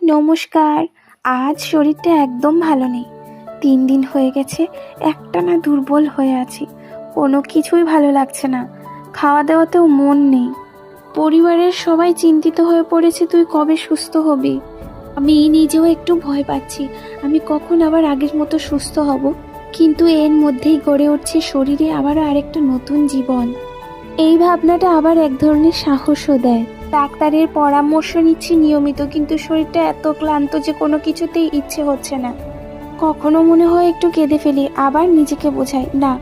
নমস্কার। আজ শরীরটা একদম ভালো নেই। ৩ দিন হয়ে গেছে একটানা দুর্বল হয়ে আছি। কোনো কিছুই ভালো লাগছে না। খাওয়া দাওয়াতেও মন নেই। পরিবারের সবাই চিন্তিত হয়ে পড়েছে তুই কবে সুস্থ হবি। আমি নিজেও একটু ভয় পাচ্ছি আমি কখন আবার আগের মতো সুস্থ হব। কিন্তু এর মধ্যেই গড়ে উঠছে শরীরে আবারও আরেকটা নতুন জীবন। এই ভাবনাটা আবার এক ধরনের সাহসও দেয়। ডাক্তারের পরামর্শ নিচ্ছি নিয়মিত, কিন্তু শরীরটা এত ক্লান্ত যে কোনো কিছুতেই ইচ্ছে হচ্ছে না। কখনো মনে হয় একটু কেঁদে ফেলি, আবার নিজেকে বোঝাই না,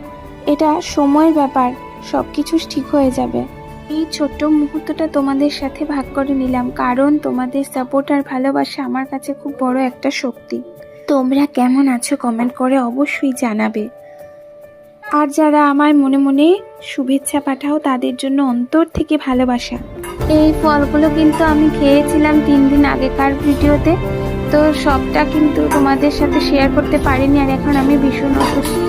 এটা সময়ের ব্যাপার, সব কিছু ঠিক হয়ে যাবে। এই ছোট্ট মুহূর্তটা তোমাদের সাথে ভাগ করে নিলাম, কারণ তোমাদের সাপোর্ট আর ভালোবাসা আমার কাছে খুব বড় একটা শক্তি। তোমরা কেমন আছো কমেন্ট করে অবশ্যই জানাবে। আর যারা আমায় মনে মনে শুভেচ্ছা পাঠাও তাদের জন্য অন্তর থেকে ভালোবাসা। এই ফলগুলো কিন্তু আমি খেয়েছিলাম ৩ দিন আগেকার ভিডিওতে, তো সবটা কিন্তু তোমাদের সাথে শেয়ার করতে পারিনি। আর এখন আমি ভীষণ অসুস্থ,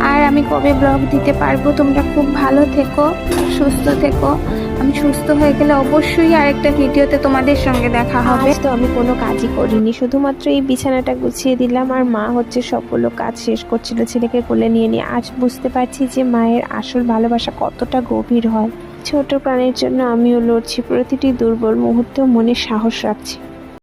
আর আমি কবে ব্লগ দিতে পারবো। তোমরা খুব ভালো থেকো, সুস্থ থেকো। আমি সুস্থ হয়ে গেলে অবশ্যই আরেকটা ভিডিওতে তোমাদের সঙ্গে দেখা হবে। তো আমি কোনো কাজই করিনি, শুধুমাত্র এই বিছানাটা গুছিয়ে দিলাম। আর মা হচ্ছে সবগুলো কাজ শেষ করছিল ছেলেকে কোলে নিয়ে নিয়ে। আজ বুঝতে পারছি যে মায়ের আসল ভালোবাসা কতটা গভীর হয়। ছোট প্রাণের জন্য আমিও লড়ছি, প্রতিটি দুর্বল মুহূর্তেও মনে সাহস রাখছি।